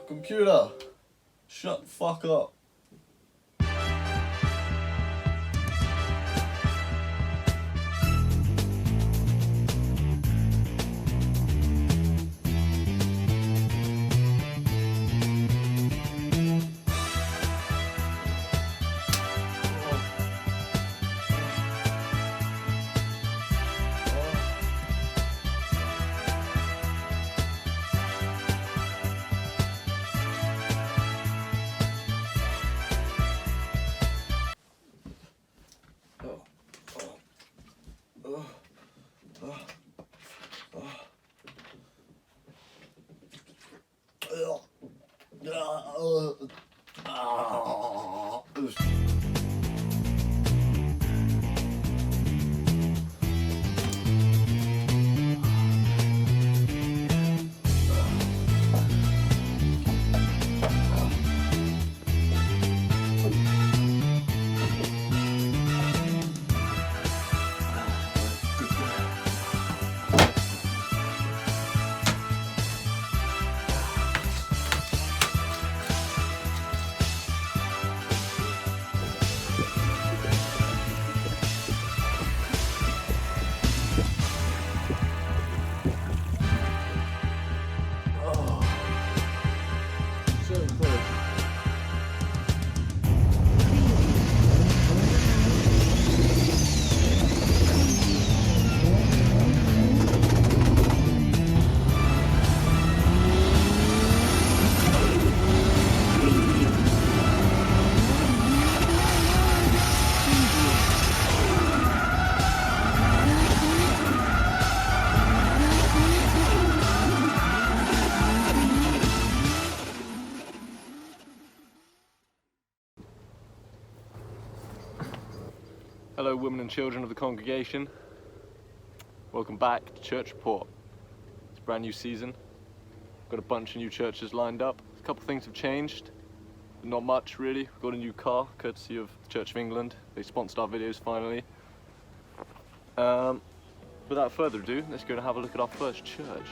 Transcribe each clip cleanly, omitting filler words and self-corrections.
Computer, shut the fuck up. Hello, women and children of the congregation. Welcome back to Church Report. It's a brand new season. Got a bunch of new churches lined up. A couple things have changed, but not much really. We've got a new car, courtesy of the Church of England. They sponsored our videos finally. Without further ado, let's go and have a look at our first church.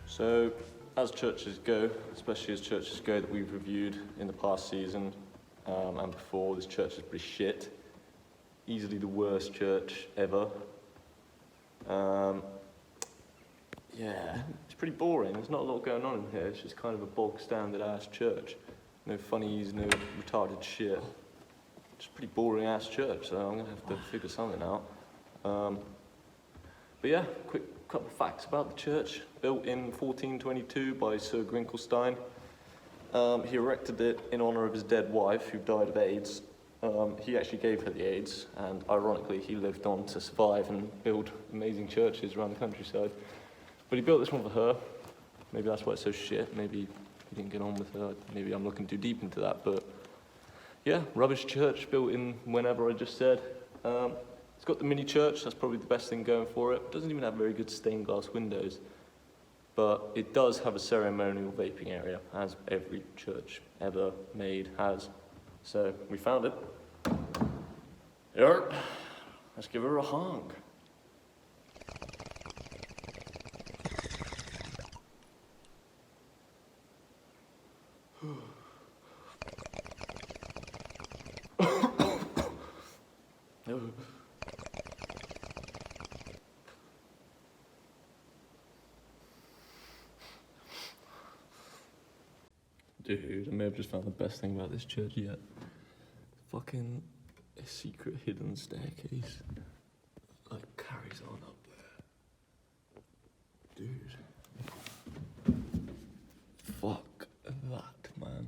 So, as churches go, especially as churches go that we've reviewed in the past season and before, this church is pretty shit. Easily the worst church ever. Yeah, it's pretty boring. There's not a lot going on in here. It's just kind of a bog standard ass church. No funnies, no retarded shit. Just a pretty boring ass church, so I'm gonna have to figure something out. But yeah, quick couple of facts about the church. Built in 1422 by Sir Grinkelstein. He erected it in honor of his dead wife, who died of AIDS. He actually gave her the AIDS, and ironically, he lived on to survive and build amazing churches around the countryside. But he built this one for her. Maybe that's why it's so shit. Maybe he didn't get on with her. Maybe I'm looking too deep into that, but yeah, rubbish church built in whenever I just said. It's got the mini church, that's probably the best thing going for it. It doesn't even have very good stained glass windows. But it does have a ceremonial vaping area, as every church ever made has. So, we found it. Yep. Let's give her a honk. Dude, I may have just found the best thing about this church yet. Fucking a secret hidden staircase. Like, carries on up there. Dude. Fuck that, man.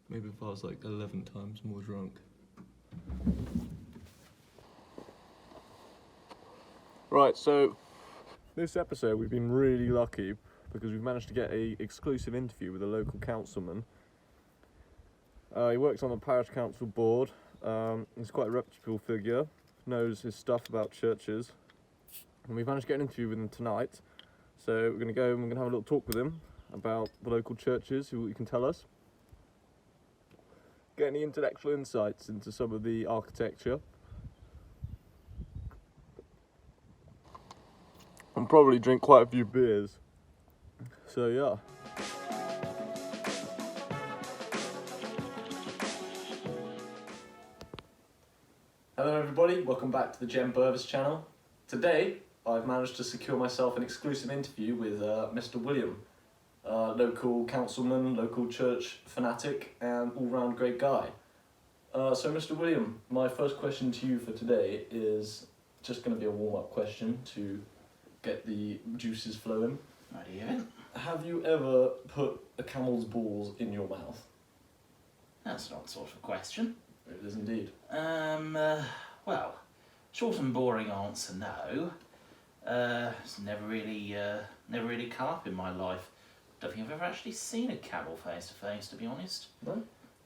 Maybe if I was like 11 times more drunk. Right, so this episode we've been really lucky because we've managed to get a exclusive interview with a local councilman. He works on the parish council board. He's quite a reputable figure, knows his stuff about churches, and we've managed to get an interview with him tonight. So we're going to go and we're going to have a little talk with him about the local churches, see what he can tell us. Get any intellectual insights into some of the architecture. And probably drink quite a few beers. So yeah. Hello everybody, welcome back to the Jem Burvis channel. Today I've managed to secure myself an exclusive interview with Mr. William, local councilman, local church fanatic and all-round great guy. So Mr. William, my first question to you for today is just going to be a warm-up question to get the juices flowing. Rightio. Have you ever put a camel's balls in your mouth? That's not sort of question. It is indeed. Well, short and boring answer, no. It's never really come up in my life. Don't think I've ever actually seen a camel face to face, to be honest. No?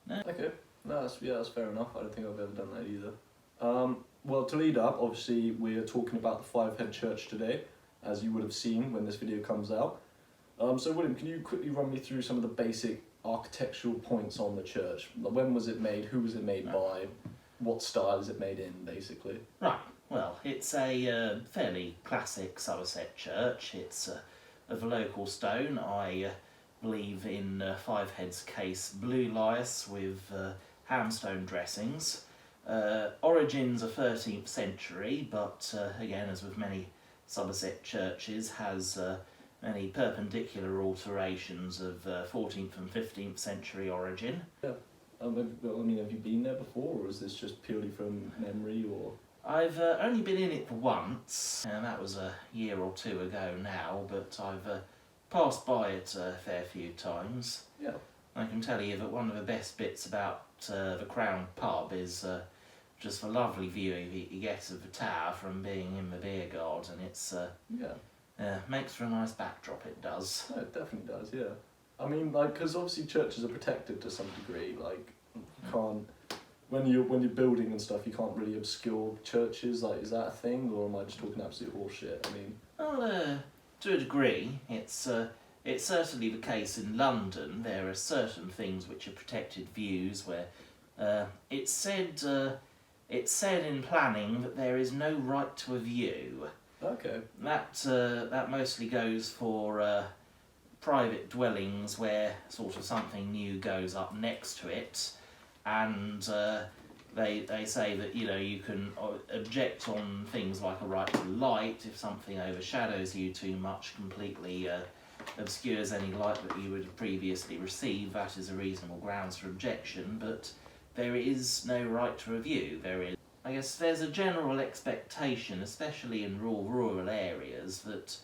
No. Okay. No, that's fair enough. I don't think I've ever done that either. Well, to lead up, obviously we're talking about the Five-Head Church today, as you would have seen when this video comes out. So William, can you quickly run me through some of the basic architectural points on the church? When was it made? Who was it made by? What style is it made in, basically? Right, well, it's a fairly classic Somerset church. It's of local stone. I believe in Fivehead's case, blue lias with hamstone dressings. Origins are 13th century, but again, as with many Somerset churches, has many perpendicular alterations of 14th and 15th century origin. Yeah. Have you been there before, or is this just purely from memory, or...? I've only been in it once, and that was a year or two ago now, but I've passed by it a fair few times. Yeah. I can tell you that one of the best bits about the Crown pub is just the lovely view you get of the tower from being in the beer garden. It's makes for a nice backdrop, it does. No, it definitely does, yeah. I mean, like, because obviously churches are protected to some degree, like, you can't, when you're building and stuff, you can't really obscure churches, like, is that a thing, or am I just talking absolute horseshit? I mean... Well, to a degree, it's certainly the case in London. There are certain things which are protected views where it's said in planning that there is no right to a view. Okay. That mostly goes for private dwellings where sort of something new goes up next to it, and they say that, you know, you can object on things like a right to light if something overshadows you too much, completely obscures any light that you would have previously received. That is a reasonable grounds for objection, but there is no right to review. I guess there's a general expectation, especially in rural areas, that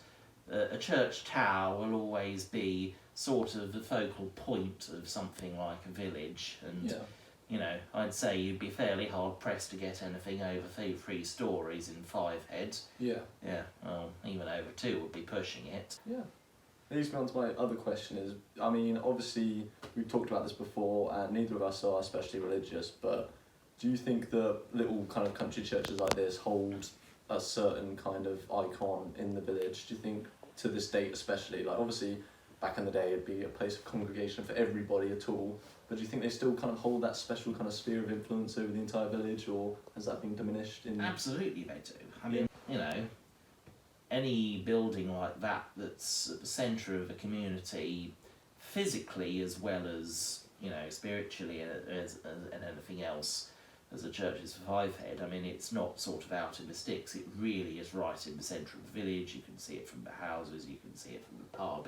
a church tower will always be sort of the focal point of something like a village, and you know, I'd say you'd be fairly hard pressed to get anything over 3 stories in Fivehead. Yeah. Yeah, well, even over 2 would be pushing it. Yeah. Leads me on to my other question is, I mean, obviously we've talked about this before, and neither of us are especially religious, but do you think that little kind of country churches like this hold a certain kind of icon in the village? Do you think, to this date especially, like obviously back in the day it'd be a place of congregation for everybody at all, but do you think they still kind of hold that special kind of sphere of influence over the entire village, or has that been diminished in... Absolutely they do. I mean, you know, any building like that that's at the centre of a community, physically as well as, you know, spiritually and anything else, as a church is for Fivehead, I mean, it's not sort of out in the sticks. It really is right in the centre of the village. You can see it from the houses, you can see it from the pub.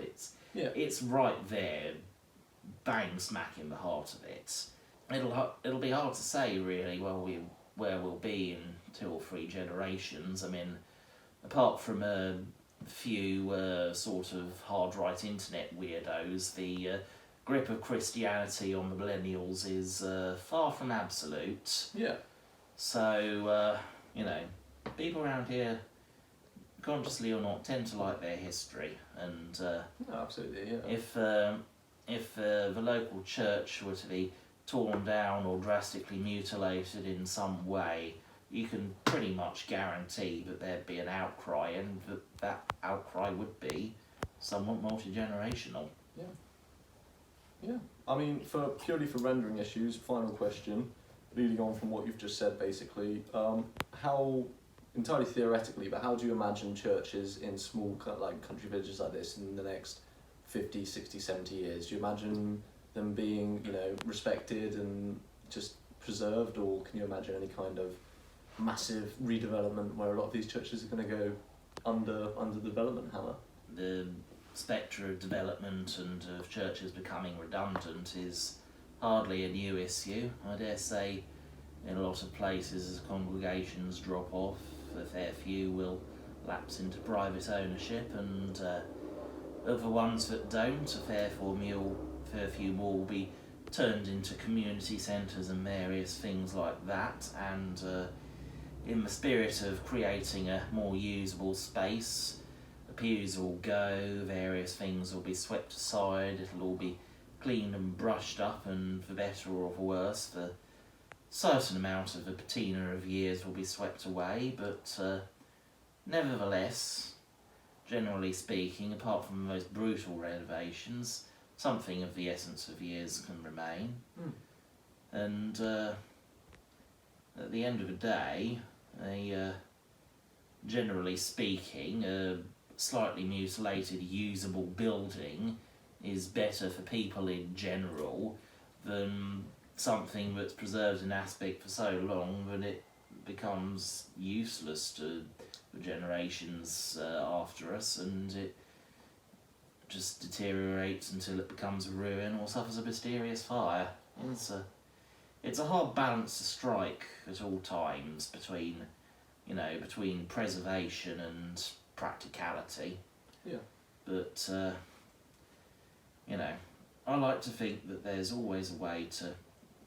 It's right there, bang smack in the heart of it. It'll be hard to say really where we'll be in 2 or 3 generations. I mean, apart from a few sort of hard right internet weirdos, the grip of Christianity on the millennials is far from absolute. Yeah. So, you know, people around here, consciously or not, tend to like their history, and Absolutely, yeah. if the local church were to be torn down or drastically mutilated in some way, you can pretty much guarantee that there'd be an outcry, and that outcry would be somewhat multi-generational. Yeah. I mean, purely for rendering issues, final question, leading on from what you've just said, basically, how, entirely theoretically, but how do you imagine churches in small country villages like this in the next 50, 60, 70 years? Do you imagine them being, respected and just preserved, or can you imagine any kind of massive redevelopment where a lot of these churches are going to go under the development hammer? The spectre of development and of churches becoming redundant is hardly a new issue. I dare say in a lot of places, as congregations drop off, a fair few will lapse into private ownership, and of the ones that don't, a fair few more will be turned into community centres and various things like that, and in the spirit of creating a more usable space, the pews will go, various things will be swept aside, it'll all be cleaned and brushed up, and for better or for worse, the certain amount of the patina of years will be swept away, but nevertheless, generally speaking, apart from the most brutal renovations, something of the essence of years can remain. And at the end of the day, generally speaking, a slightly mutilated, usable building is better for people in general than something that's preserved an aspect for so long that it becomes useless to the generations after us, and it just deteriorates until it becomes a ruin or suffers a mysterious fire. It's a hard balance to strike at all times between preservation and practicality. Yeah. But I like to think that there's always a way to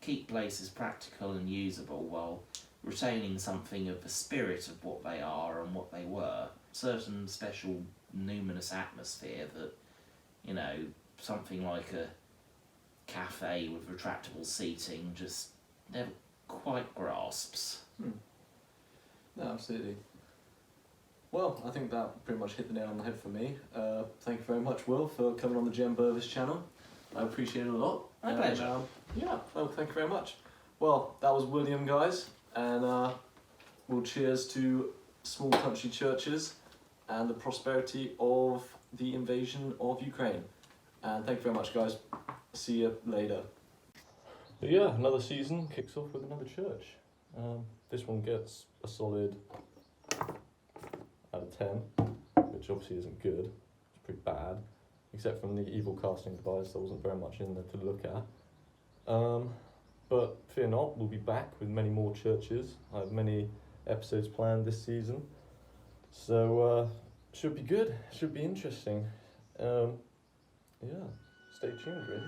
keep places practical and usable while retaining something of the spirit of what they are and what they were. Certain special numinous atmosphere that, something like a cafe with retractable seating just never quite grasps. No, absolutely. Well, I think that pretty much hit the nail on the head for me. Thank you very much, Will, for coming on the Jem Burvis channel. I appreciate it a lot. My pleasure. Well, thank you very much. Well, that was William, guys, and we'll cheers to small country churches and the prosperity of the invasion of Ukraine. And thank you very much, guys. See you later. But yeah, another season kicks off with another church. This one gets a solid out of 10, which obviously isn't good. It's pretty bad, except from the evil casting device. There wasn't very much in there to look at. But fear not, we'll be back with many more churches. I have many episodes planned this season, so should be good, should be interesting. Yeah, stay tuned really.